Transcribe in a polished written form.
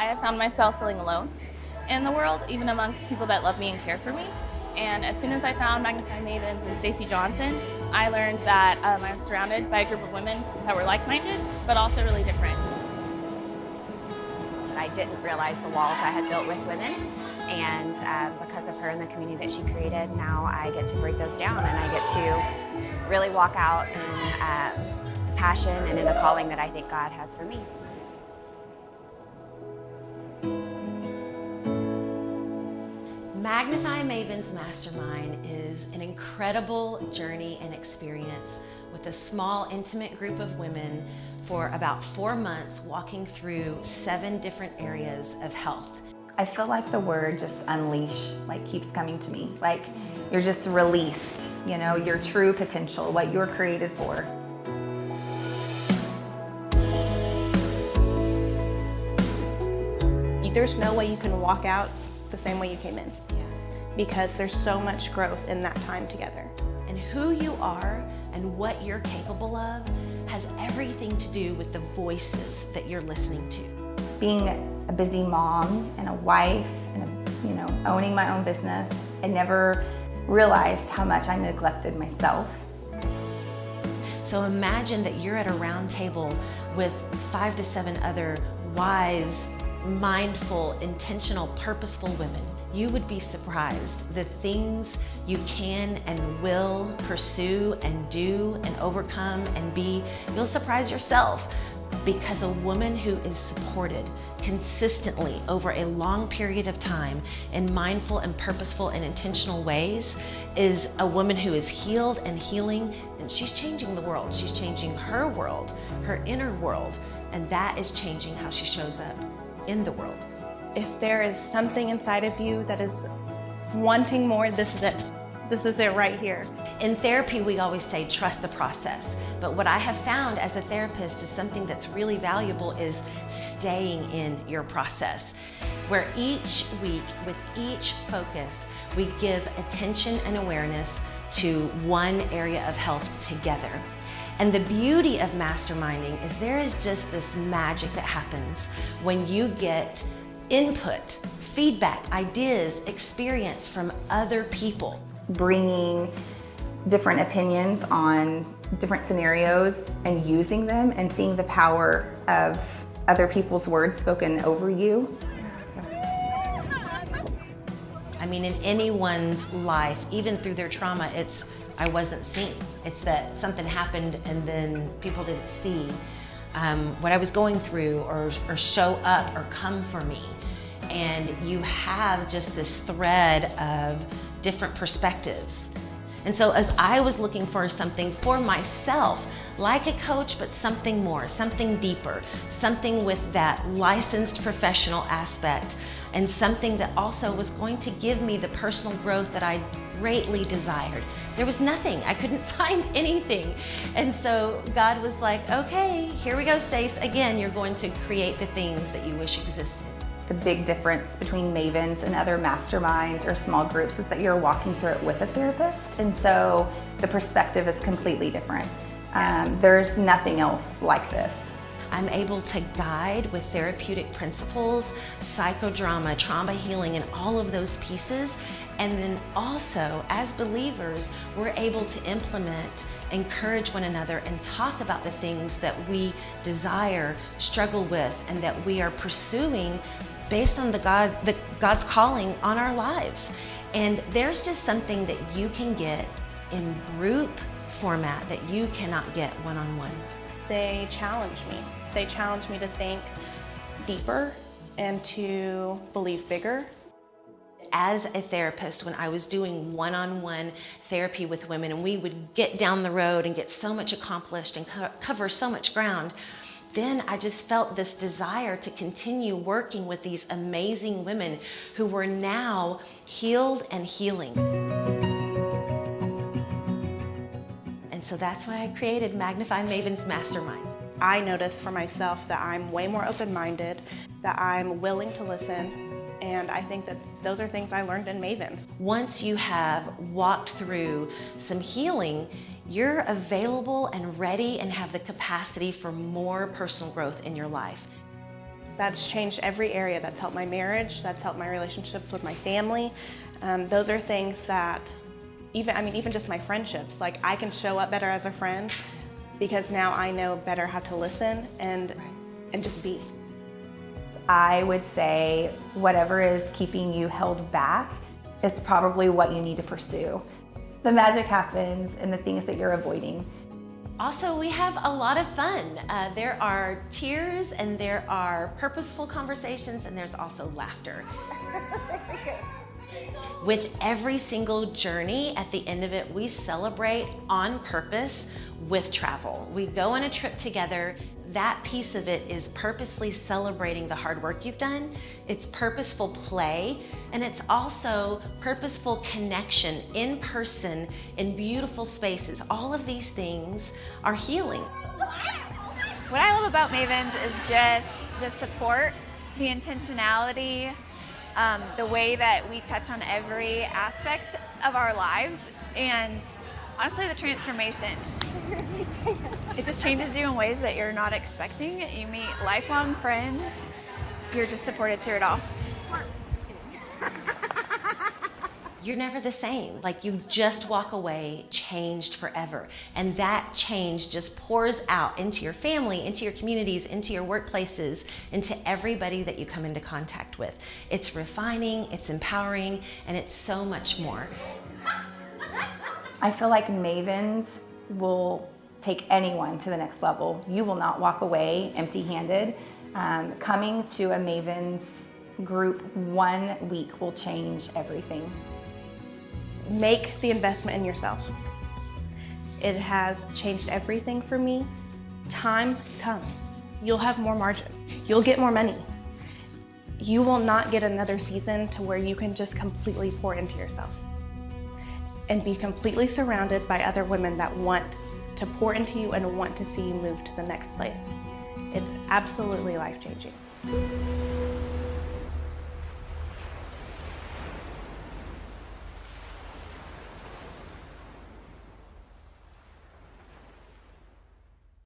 I have found myself feeling alone in the world, even amongst people that love me and care for me. And as soon as I found Magnify Mavens and Stacey Johnson, I learned that I was surrounded by a group of women that were like-minded, but also really different. I didn't realize the walls I had built with women, and because of her and the community that she created, now I get to break those down, and I get to really walk out in the passion and in the calling that I think God has for me. Magnify Mavens Mastermind is an incredible journey and experience with a small, intimate group of women for about 4 months, walking through 7 different areas of health. I feel like the word just unleash keeps coming to me. Like you're just released, your true potential, what you're created for. There's no way you can walk out the same way you came in, because there's so much growth in that time together. And who you are and what you're capable of has everything to do with the voices that you're listening to. Being a busy mom and a wife and owning my own business, I never realized how much I neglected myself. So imagine that you're at a round table with 5 to 7 other wise, mindful, intentional, purposeful women. You would be surprised the things you can and will pursue and do and overcome and be. You'll surprise yourself, because a woman who is supported consistently over a long period of time in mindful and purposeful and intentional ways is a woman who is healed and healing, and she's changing the world. She's changing her world, her inner world, and that is changing how she shows up in the world. If there is something inside of you that is wanting more, this is it. This is it right here. In therapy, we always say, trust the process. But what I have found as a therapist is something that's really valuable is staying in your process, where each week, with each focus, we give attention and awareness to one area of health together. And the beauty of masterminding is there is just this magic that happens when you get input, feedback, ideas, experience from other people. Bringing different opinions on different scenarios and using them and seeing the power of other people's words spoken over you. I mean, in anyone's life, even through their trauma, it's, I wasn't seen. It's that something happened and then people didn't see what I was going through or show up or come for me. And you have just this thread of different perspectives. And so as I was looking for something for myself, like a coach, but something more, something deeper, something with that licensed professional aspect, and something that also was going to give me the personal growth that I greatly desired. There was nothing. I couldn't find anything. And so God was like, okay, here we go, Stace. Again, you're going to create the things that you wish existed. The big difference between Mavens and other masterminds or small groups is that you're walking through it with a therapist. And so the perspective is completely different. There's nothing else like this. I'm able to guide with therapeutic principles, psychodrama, trauma healing, and all of those pieces. And then also, as believers, we're able to implement, encourage one another, and talk about the things that we desire, struggle with, and that we are pursuing based on God's calling on our lives. And there's just something that you can get in group format that you cannot get one-on-one. They challenge me. They challenge me to think deeper and to believe bigger. As a therapist, when I was doing one-on-one therapy with women, and we would get down the road and get so much accomplished and cover so much ground, then I just felt this desire to continue working with these amazing women who were now healed and healing. And so that's why I created Magnify Mavens Mastermind. I noticed for myself that I'm way more open-minded, that I'm willing to listen, and I think that those are things I learned in Mavens. Once you have walked through some healing, you're available and ready and have the capacity for more personal growth in your life. That's changed every area. That's helped my marriage. That's helped my relationships with my family. Those are things that, even just my friendships. Like, I can show up better as a friend because now I know better how to listen and just be. I would say whatever is keeping you held back is probably what you need to pursue. The magic happens in the things that you're avoiding. Also, we have a lot of fun. There are tears and there are purposeful conversations and there's also laughter. With every single journey, at the end of it, we celebrate on purpose with travel. We go on a trip together. That piece of it is purposely celebrating the hard work you've done. It's purposeful play, and it's also purposeful connection in person in beautiful spaces. All of these things are healing. What I love about Mavens is just the support, the intentionality, the way that we touch on every aspect of our lives, and honestly, the transformation. It just changes you in ways that you're not expecting. You meet lifelong friends. You're just supported through it all. You're never the same. Like, you just walk away changed forever. And that change just pours out into your family, into your communities, into your workplaces, into everybody that you come into contact with. It's refining, it's empowering, and it's so much more. I feel like Mavens will take anyone to the next level. You will not walk away empty-handed. Coming to a Mavens group 1 week will change everything. Make the investment in yourself. It has changed everything for me. Time comes. You'll have more margin. You'll get more money. You will not get another season to where you can just completely pour into yourself and be completely surrounded by other women that want to pour into you and want to see you move to the next place. It's absolutely life-changing.